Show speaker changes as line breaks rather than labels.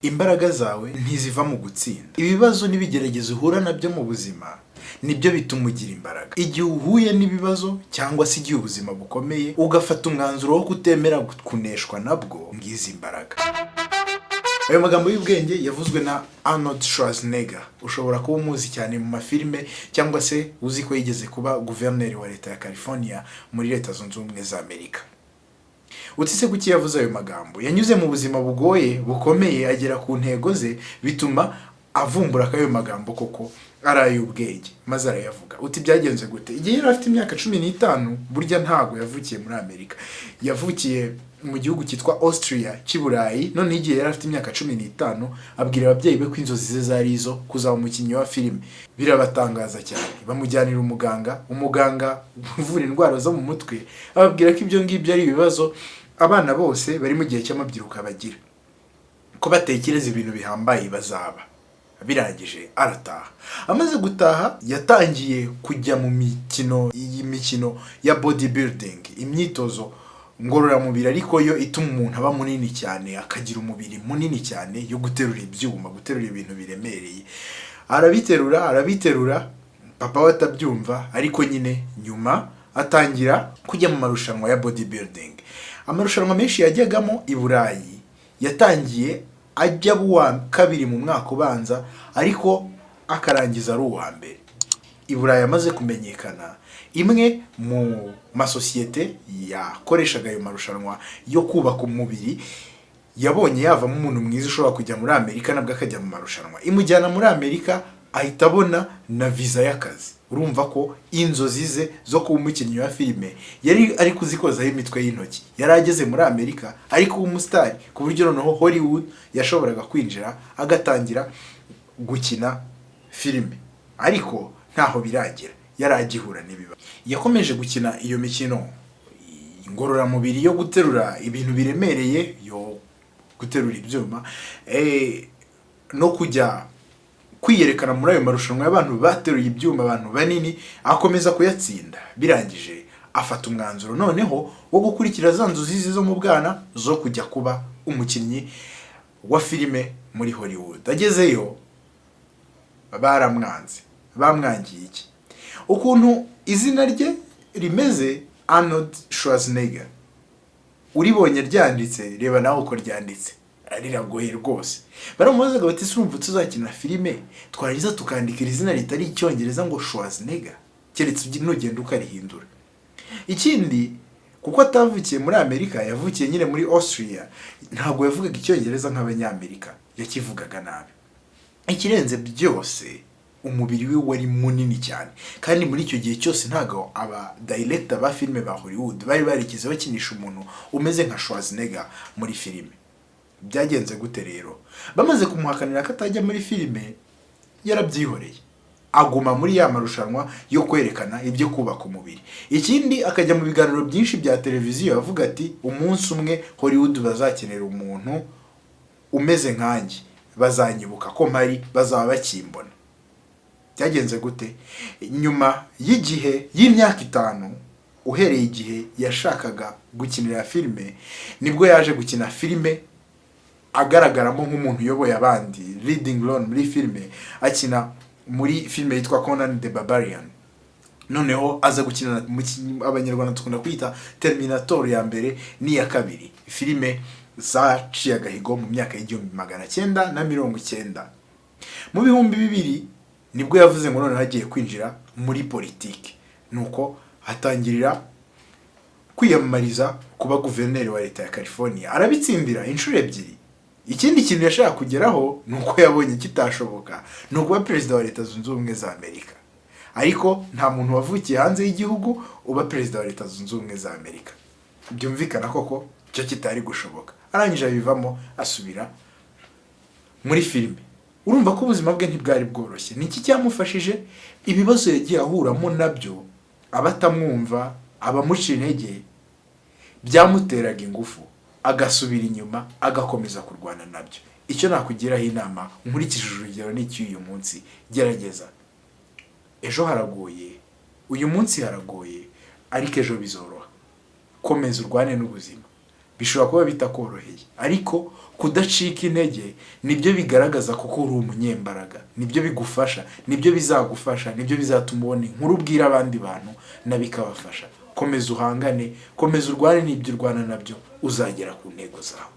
Imbaraga zawe ntiziva mu gutsinda. Ibibazo n'ibigeragezo uhura nabyo mu buzima nibyo bituma ugira imbaraga. Igihe uhuye n'ibibazo cyangwa se igihe ubuzima bukomeye ugafata umwanzuro wo kutemera kuneshwa nabwo, ngizi imbaraga. Ayo magambo y'ubwenge yavuzwe na Arnold Schwarzenegger. Ushobora kuba umuzi cyane mu mafilime cyangwa se uzi ko yigeze kuba guverineri wa leta ya California muri Leta Zunze Ubumwe za Amerika. Utise kuki yavuze ayo magambo? Yanyuze mu buzima bugoye bukomeye agera ku ntego ze, bituma avumbura ko ayo magambo koko ari ay'ubwenge maze arayavuga. Uti byagenze gute? Igihe yari afite imyaka 15, burya ntago yavukiye muri Amerika, yavukiye mu gihugu cyitwa Austria cy'Iburayi. None igihe yari afite imyaka 15 abwira ababyeyi be ko inzozi ze zari izo kuzaba umukinnyi wa filime. Birabatangaza cyane, bamujyanira umuganga uvura indwara zo mu mutwe, ababwira ko ibyo ngibyo ari ibibazo abana bose bari mu gihe cy'amabyiruka bagira, ko batekereza ibintu bihambaye bazaba. Birangije arataha. Amaze gutaha yatangiye kujya mu mikino ya bodybuilding, imyitozo ngororamubiri ariko yo ituma umuntu aba munini cyane, akagira umubiri munini cyane, yo guterura ibyuma, guterura ibintu biremereye. Arabiterura papa we atabyumva, ariko nyine nyuma atangira kujya mu marushanwa ya bodybuilding. Amarushanwa menshi yajyagamo i Burayi yatangiye ajya buwa kabiri mu mwaka ubanza, ariko akarangiza ari uwa mbere. I Burayi amaze kumenyekana, imwe mu masosiyete yakoreshaga ayo marushanwa yo kubaka umubiri yabonye yavamo umuntu mwiza ushobora kujya muri Amerika nabwo akajya mu marushanwa. Imujyana muri Amerika, ahita abona na visa y'akazi. Urumva ko inzozi ze zo kuba umukinnyi wa filime yari ari kuzikozaho imitwe y'intoki. Yari ageze muri Amerika ariko umusitari, ku buryo noneho Hollywood yashoboraga kwinjira agatangira gukina filime. Ariko ntaho biragera, yari agihura n'ibibazo. Yakomeje gukina iyo mikino ngororamubiri yo guterura ibintu biremereye, yo guterura ibyuma, no kujya kwiyerekana muri ayo marushanwa y'abantu bateruye ibyuma, abantu banini, akomeza kuyatsinda. Birangije afata umwanzuro noneho wo gukurikira za nzozi zo mu bwana zo kujya kuba umukinnyi wa filime muri Hollywood. Agezeyo bamwangiye iki? Ukuntu izina rye rimeze, Arnold Schwarzenegger, uribonye ryanditse, reba nawe uko ryanditse, riragoye rwose. Baramubazaga bati urumva tuzakina filime twarangiza tukandikira izina ritari icyongereza ngo Schwarzenegger, keretse nugenda ukarihindura. Ikindi, kuko atavukiye muri Amerika, yavukiye nyine muri Austria, ntabwo yavugaga icyongereza nk'abanyamerika, yakivugaga nabi. Ikirenze byose, umubiri we wari munini cyane, kandi muri icyo gihe cyose ntago aba director ba filime ba Hollywood bari barikize bakinisha umuntu umeze nka Schwarzenegger muri filime. Byagenze gute rero? Bamaze kumuhakanira ko atajya muri filime, yarabyihoreye, aguma muri ya marushanwa yo kwerekana ibyo kubaka umubiri. Ikindi, akajya mu biganiro byinshi bya televiziyo avuga ati umunsi umwe Hollywood bazakenera umuntu umeze nkanjye, bazanyibuka ko mpari, bazaba bakimbona. Byagenze gute? Nyuma y'imyaka 5, uhereye igihe yashakaga gukinira filime, nibwo yaje gukina filime agaragaramo nk'umuntu uyoboye abandi, leading role muri filime. Akina muri filime yitwa Conan the Barbarian. Noneho aza gukina abanyarwanda tukunda kwita Terminator ya mbere n'iya kabiri, filime zaciye agahigo mu myaka y'1990. Mu 2000 nibwo yavuze ngo noneho agiye kwinjira muri politiki, nuko atangirira kwiyamamariza kuba guverineri wa leta ya California. Arabitsindira inshuro 2. Ikindi kintu yashaka kugeraho nuko yabonye kitashoboka, no kuba perezida wa Leta Zunze Ubumwe za Amerika. Ariko nta muntu wavukiye hanze y'igihugu uba perezida wa Leta Zunze Ubumwe za Amerika. Byumvikana koko cyo kitari gushoboka. Arangije abivamo, asubira muri filime. Urumva ko ubuzima bwe ntibwari bworoshye. Niki cyamufashije? Ibibazo yagiye ahuramo nabyo, abatamwumva, abamuca intege, byamuteraga ingufu, agasubira inyuma, agakomeza kurwana nabyo. Icyo nakugiraho inama, nkurikije urugero n'icy'uyu munsi, gerageza. Ejo haragoye, uyu munsi haragoye, ariko ejo bizoroha. Komeza urwane n'ubuzima. bishobora kuba bitakoroheye, ariko kudacika intege nibyo bigaragaza kuko uri umunyembaraga, nibyo bigufasha, nibyo bizagufasha, nibyo bizatuma ubona inkuru ubwira abandi bantu na bikabafasha. Komeza uhangane, komeza urwane n'ibyo urwana nabyo, uzagera ku ntego zawe.